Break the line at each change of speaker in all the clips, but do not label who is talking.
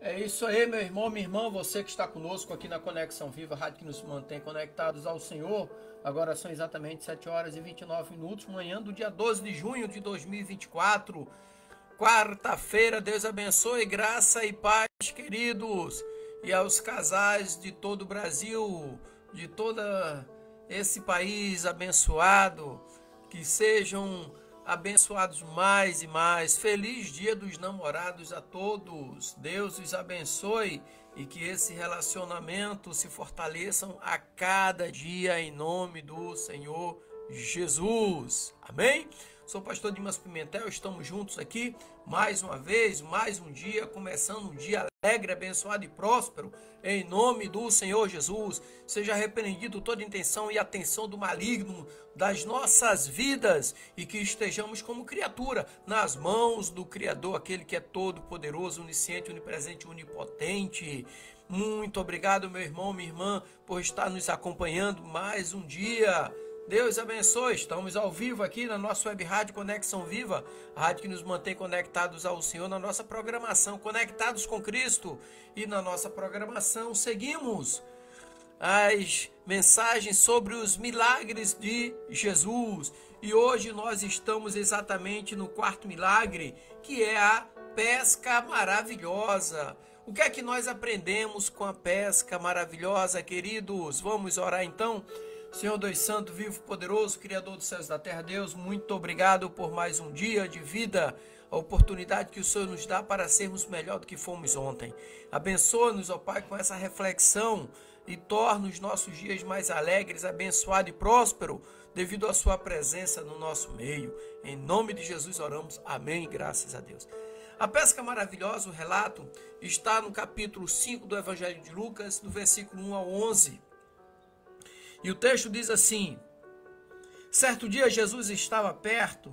É isso aí, meu irmão, minha irmã, você que está conosco aqui na Conexão Viva, rádio que nos mantém conectados ao Senhor. Agora são exatamente 7 horas e 29 minutos, manhã do dia 12 de junho de 2024, quarta-feira. Deus abençoe, graça e paz, queridos, e aos casais de todo o Brasil, de todo esse país abençoado, que sejam abençoados mais e mais. Feliz Dia dos Namorados a todos. Deus os abençoe e que esse relacionamento se fortaleçam a cada dia em nome do Senhor Jesus. Amém? Sou o pastor Dimas Pimentel, estamos juntos aqui mais uma vez, mais um dia, começando um dia alegre, abençoado e próspero, em nome do Senhor Jesus. Seja repreendido toda intenção e atenção do maligno das nossas vidas e que estejamos como criatura nas mãos do Criador, aquele que é todo poderoso, onisciente, onipresente, onipotente. Muito obrigado, meu irmão, minha irmã, por estar nos acompanhando mais um dia. Deus abençoe, estamos ao vivo aqui na nossa web rádio Conexão Viva, a rádio que nos mantém conectados ao Senhor na nossa programação, conectados com Cristo. E na nossa programação seguimos as mensagens sobre os milagres de Jesus. E hoje nós estamos exatamente no quarto milagre, que é a pesca maravilhosa. O que é que nós aprendemos com a pesca maravilhosa, queridos? Vamos orar então? Senhor Deus Santo, vivo, poderoso, Criador dos céus e da terra, Deus, muito obrigado por mais um dia de vida, a oportunidade que o Senhor nos dá para sermos melhor do que fomos ontem. Abençoa-nos, ó Pai, com essa reflexão e torna os nossos dias mais alegres, abençoado e próspero, devido à sua presença no nosso meio. Em nome de Jesus oramos, amém, graças a Deus. A pesca maravilhosa, o relato, está no capítulo 5 do Evangelho de Lucas, do versículo 1 ao 11. E o texto diz assim: certo dia Jesus estava perto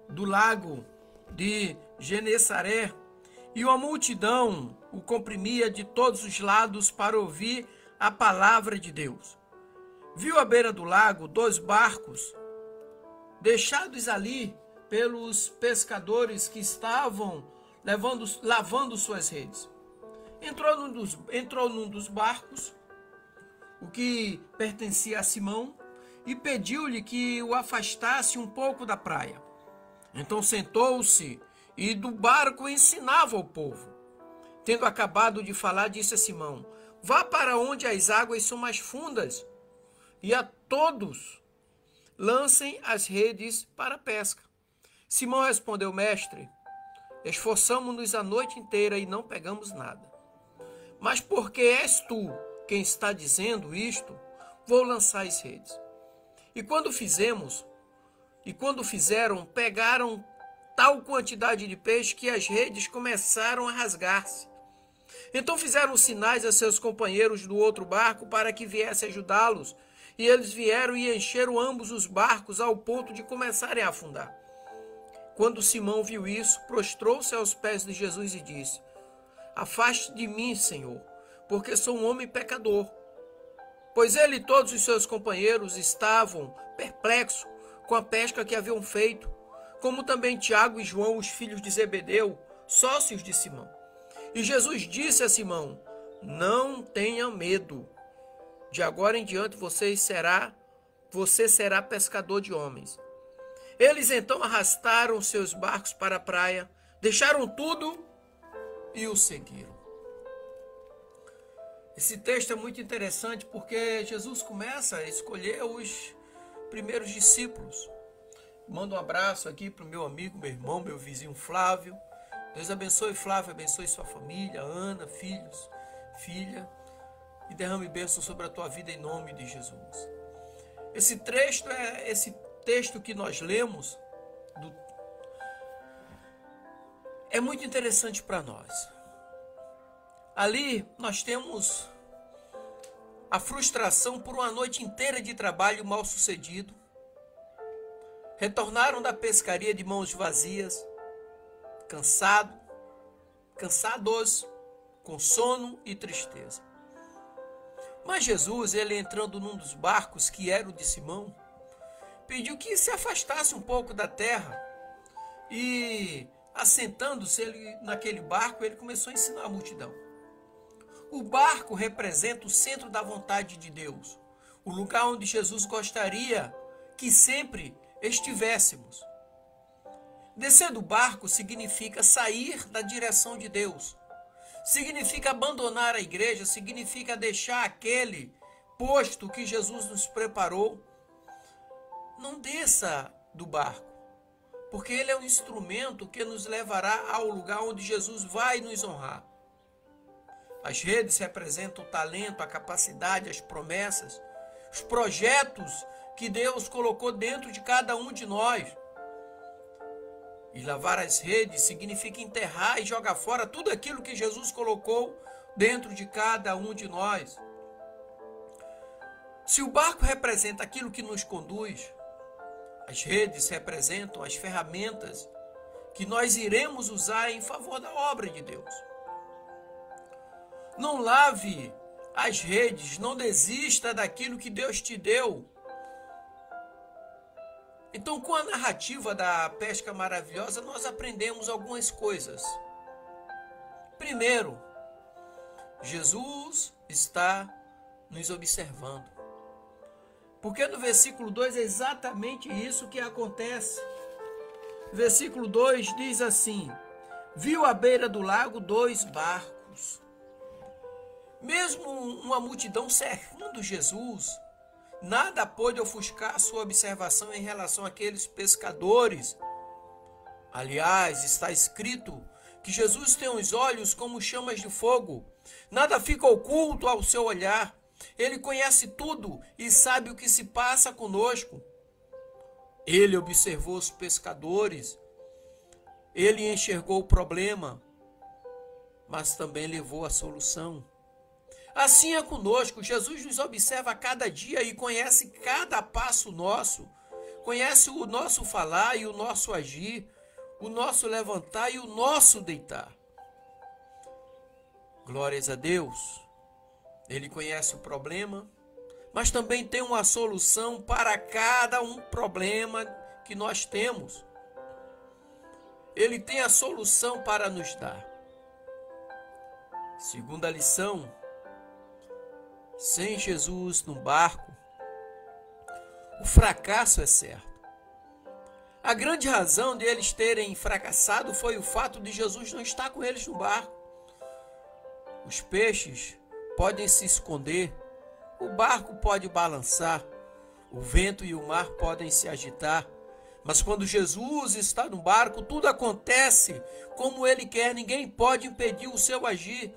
do lago de Genesaré e uma multidão o comprimia de todos os lados para ouvir a palavra de Deus. Viu à beira do lago 2 barcos deixados ali pelos pescadores que estavam lavando suas redes. Entrou num dos barcos, o que pertencia a Simão, e pediu-lhe que o afastasse um pouco da praia. Então sentou-se e do barco ensinava ao povo. Tendo acabado de falar, disse a Simão: vá para onde as águas são mais fundas, e a todos lancem as redes para a pesca. Simão respondeu: mestre, esforçamo-nos a noite inteira e não pegamos nada. Mas porque és tu quem está dizendo isto, vou lançar as redes. E quando fizeram, pegaram tal quantidade de peixe que as redes começaram a rasgar-se. Então fizeram sinais a seus companheiros do outro barco para que viesse ajudá-los. E eles vieram e encheram ambos os barcos ao ponto de começarem a afundar. Quando Simão viu isso, prostrou-se aos pés de Jesus e disse: afaste de mim, Senhor, porque sou um homem pecador. Pois ele e todos os seus companheiros estavam perplexos com a pesca que haviam feito, como também Tiago e João, os filhos de Zebedeu, sócios de Simão. E Jesus disse a Simão: não tenha medo, de agora em diante você será pescador de homens. Eles então arrastaram seus barcos para a praia, deixaram tudo e o seguiram. Esse texto é muito interessante porque Jesus começa a escolher os primeiros discípulos. Mando um abraço aqui para o meu amigo, meu irmão, meu vizinho Flávio. Deus abençoe Flávio, abençoe sua família, Ana, filhos, filha, e derrame bênção sobre a tua vida em nome de Jesus. Esse texto que nós lemos é muito interessante para nós. Ali nós temos a frustração por uma noite inteira de trabalho mal sucedido. Retornaram da pescaria de mãos vazias, cansados, com sono e tristeza. Mas Jesus, ele entrando num dos barcos que era o de Simão, pediu que se afastasse um pouco da terra e, assentando-se ele naquele barco, ele começou a ensinar a multidão. O barco representa o centro da vontade de Deus, o lugar onde Jesus gostaria que sempre estivéssemos. Descer do barco significa sair da direção de Deus, significa abandonar a igreja, significa deixar aquele posto que Jesus nos preparou. Não desça do barco, porque ele é um instrumento que nos levará ao lugar onde Jesus vai nos honrar. As redes representam o talento, a capacidade, as promessas, os projetos que Deus colocou dentro de cada um de nós. E lavar as redes significa enterrar e jogar fora tudo aquilo que Jesus colocou dentro de cada um de nós. Se o barco representa aquilo que nos conduz, as redes representam as ferramentas que nós iremos usar em favor da obra de Deus. Não lave as redes, não desista daquilo que Deus te deu. Então, com a narrativa da pesca maravilhosa, nós aprendemos algumas coisas. Primeiro, Jesus está nos observando. Porque no versículo 2 é exatamente isso que acontece. Versículo 2 diz assim: viu à beira do lago 2 barcos. Mesmo uma multidão cercando Jesus, nada pôde ofuscar a sua observação em relação àqueles pescadores. Aliás, está escrito que Jesus tem os olhos como chamas de fogo. Nada fica oculto ao seu olhar. Ele conhece tudo e sabe o que se passa conosco. Ele observou os pescadores. Ele enxergou o problema, mas também levou a solução. Assim é conosco. Jesus nos observa a cada dia e conhece cada passo nosso. Conhece o nosso falar e o nosso agir, o nosso levantar e o nosso deitar. Glórias a Deus. Ele conhece o problema, mas também tem uma solução para cada um problema que nós temos. Ele tem a solução para nos dar. Segunda lição: sem Jesus no barco, o fracasso é certo. A grande razão de eles terem fracassado foi o fato de Jesus não estar com eles no barco. Os peixes podem se esconder, o barco pode balançar, o vento e o mar podem se agitar, mas quando Jesus está no barco, tudo acontece como Ele quer, ninguém pode impedir o seu agir.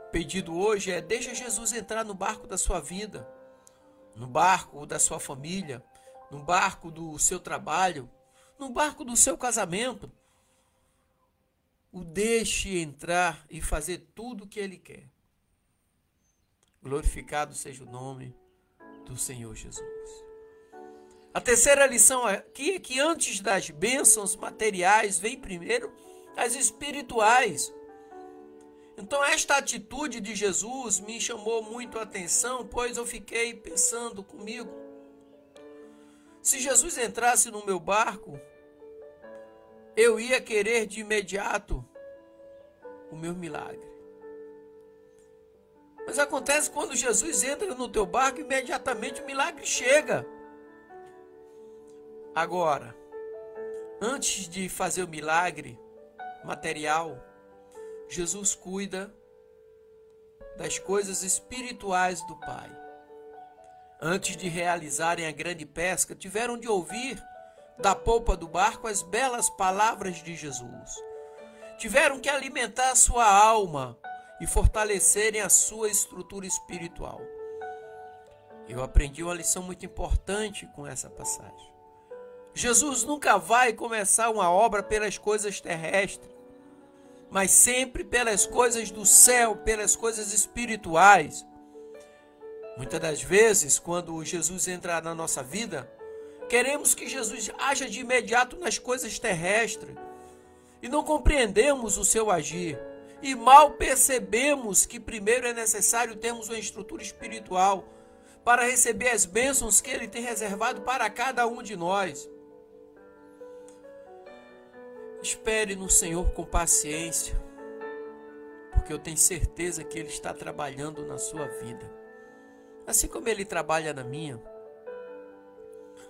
O pedido hoje é: deixa Jesus entrar no barco da sua vida, no barco da sua família, no barco do seu trabalho, no barco do seu casamento. O deixe entrar e fazer tudo o que Ele quer. Glorificado seja o nome do Senhor Jesus. A terceira lição aqui é que antes das bênçãos materiais, vem primeiro as espirituais. Então esta atitude de Jesus me chamou muito a atenção, pois eu fiquei pensando comigo. Se Jesus entrasse no meu barco, eu ia querer de imediato o meu milagre. Mas acontece quando Jesus entra no teu barco, imediatamente o milagre chega. Agora, antes de fazer o milagre material, Jesus cuida das coisas espirituais do Pai. Antes de realizarem a grande pesca, tiveram de ouvir da polpa do barco as belas palavras de Jesus. Tiveram que alimentar a sua alma e fortalecerem a sua estrutura espiritual. Eu aprendi uma lição muito importante com essa passagem. Jesus nunca vai começar uma obra pelas coisas terrestres, mas sempre pelas coisas do céu, pelas coisas espirituais. Muitas das vezes, quando Jesus entra na nossa vida, queremos que Jesus haja de imediato nas coisas terrestres e não compreendemos o seu agir. E mal percebemos que primeiro é necessário termos uma estrutura espiritual para receber as bênçãos que Ele tem reservado para cada um de nós. Espere no Senhor com paciência, porque eu tenho certeza que Ele está trabalhando na sua vida, assim como Ele trabalha na minha.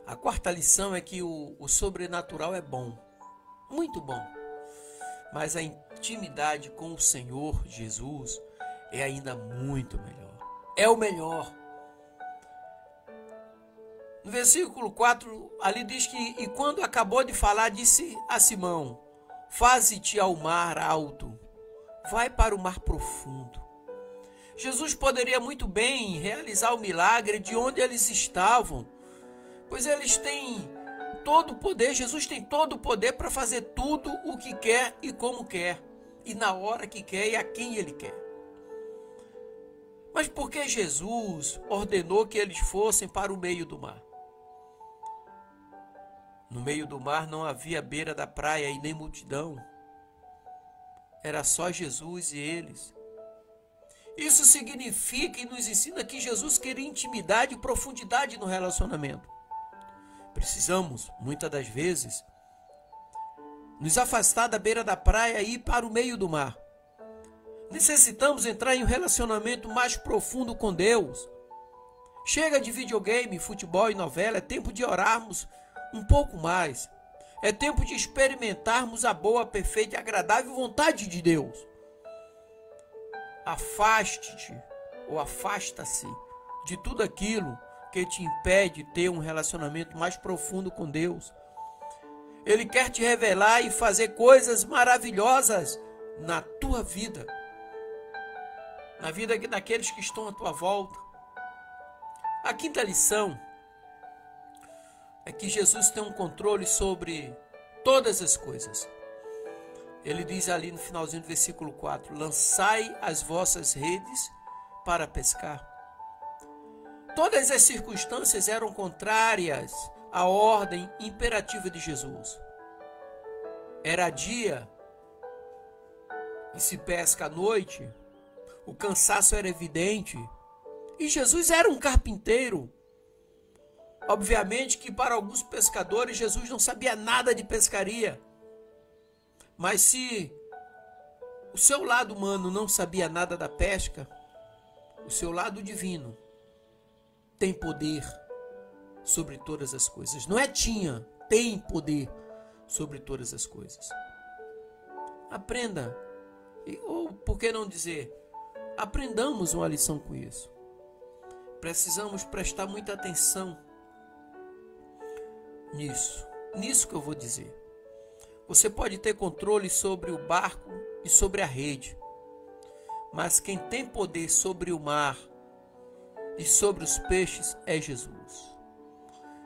A quarta lição é que o sobrenatural é bom, muito bom, mas a intimidade com o Senhor Jesus é ainda muito melhor. É o melhor. No versículo 4, ali diz que, e quando acabou de falar, disse a Simão, faze-te ao mar alto, vai para o mar profundo. Jesus poderia muito bem realizar o milagre de onde eles estavam, pois eles têm todo o poder, Jesus tem todo o poder para fazer tudo o que quer e como quer, e na hora que quer e a quem Ele quer. Mas por que Jesus ordenou que eles fossem para o meio do mar? No meio do mar não havia beira da praia e nem multidão. Era só Jesus e eles. Isso significa e nos ensina que Jesus queria intimidade e profundidade no relacionamento. Precisamos, muitas das vezes, nos afastar da beira da praia e ir para o meio do mar. Necessitamos entrar em um relacionamento mais profundo com Deus. Chega de videogame, futebol e novela, é tempo de orarmos um pouco mais. É tempo de experimentarmos a boa, perfeita e agradável vontade de Deus. Afaste-te ou afasta-se de tudo aquilo que te impede de ter um relacionamento mais profundo com Deus. Ele quer te revelar e fazer coisas maravilhosas na tua vida, na vida daqueles que estão à tua volta. A quinta lição é que Jesus tem um controle sobre todas as coisas. Ele diz ali no finalzinho do versículo 4, lançai as vossas redes para pescar. Todas as circunstâncias eram contrárias à ordem imperativa de Jesus. Era dia e se pesca à noite, o cansaço era evidente, e Jesus era um carpinteiro. Obviamente que para alguns pescadores Jesus não sabia nada de pescaria. Mas se o seu lado humano não sabia nada da pesca, o seu lado divino tem poder sobre todas as coisas. Não é tinha, tem poder sobre todas as coisas. Aprenda, ou por que não dizer, aprendamos uma lição com isso. Precisamos prestar muita atenção nisso que eu vou dizer. Você pode ter controle sobre o barco e sobre a rede, mas quem tem poder sobre o mar e sobre os peixes é Jesus.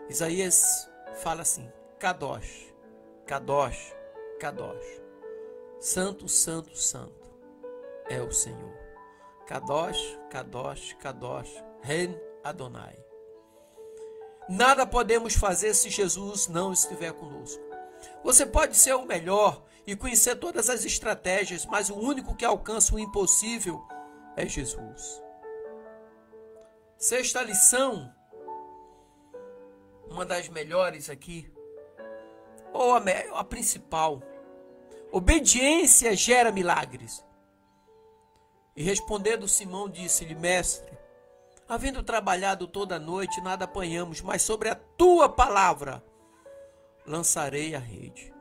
Isaías fala assim, Kadosh, Kadosh, Kadosh, Santo, Santo, Santo é o Senhor. Kadosh, Kadosh, Kadosh, Ren Adonai. Nada podemos fazer se Jesus não estiver conosco. Você pode ser o melhor e conhecer todas as estratégias, mas o único que alcança o impossível é Jesus. Sexta lição, uma das melhores aqui, ou a principal. Obediência gera milagres. E respondendo Simão disse-lhe, mestre, havendo trabalhado toda a noite, nada apanhamos, mas sobre a tua palavra lançarei a rede.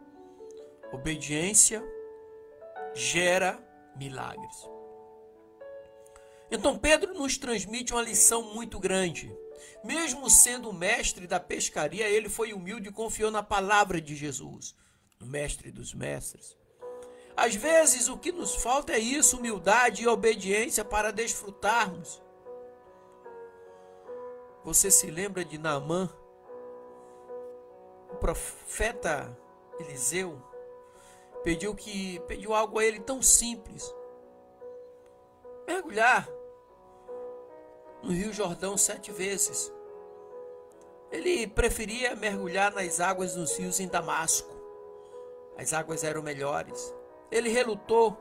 Obediência gera milagres. Então Pedro nos transmite uma lição muito grande. Mesmo sendo o mestre da pescaria, ele foi humilde e confiou na palavra de Jesus, o mestre dos mestres. Às vezes o que nos falta é isso, humildade e obediência para desfrutarmos. Você se lembra de Naamã? O profeta Eliseu pediu algo a ele tão simples. Mergulhar no Rio Jordão 7 vezes. Ele preferia mergulhar nas águas dos rios em Damasco. As águas eram melhores. Ele relutou.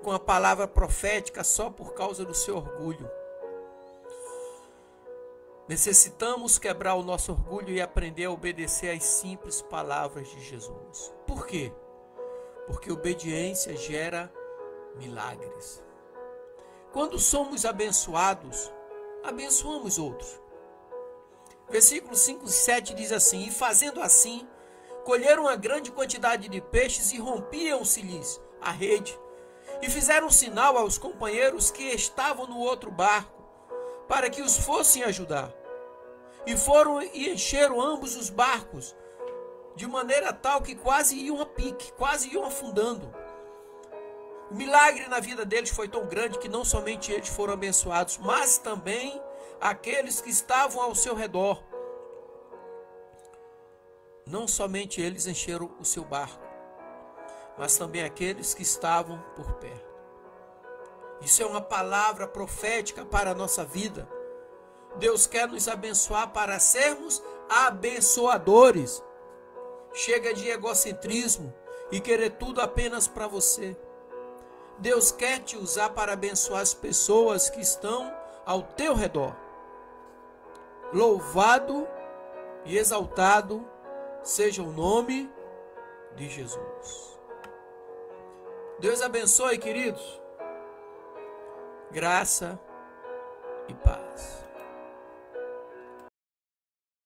com a palavra profética só por causa do seu orgulho. Necessitamos quebrar o nosso orgulho e aprender a obedecer às simples palavras de Jesus. Por quê? Porque obediência gera milagres. Quando somos abençoados, abençoamos outros. Versículos 5 e 7 diz assim: E fazendo assim, colheram uma grande quantidade de peixes e rompiam-se-lhes a rede. E fizeram sinal aos companheiros que estavam no outro barco, para que os fossem ajudar. E foram e encheram ambos os barcos, de maneira tal que quase iam a pique, quase iam afundando. O milagre na vida deles foi tão grande que não somente eles foram abençoados, mas também aqueles que estavam ao seu redor. Não somente eles encheram o seu barco, mas também aqueles que estavam por perto. Isso é uma palavra profética para a nossa vida. Deus quer nos abençoar para sermos abençoadores. Chega de egocentrismo e querer tudo apenas para você. Deus quer te usar para abençoar as pessoas que estão ao teu redor. Louvado e exaltado seja o nome de Jesus. Deus abençoe, queridos. Graça e paz.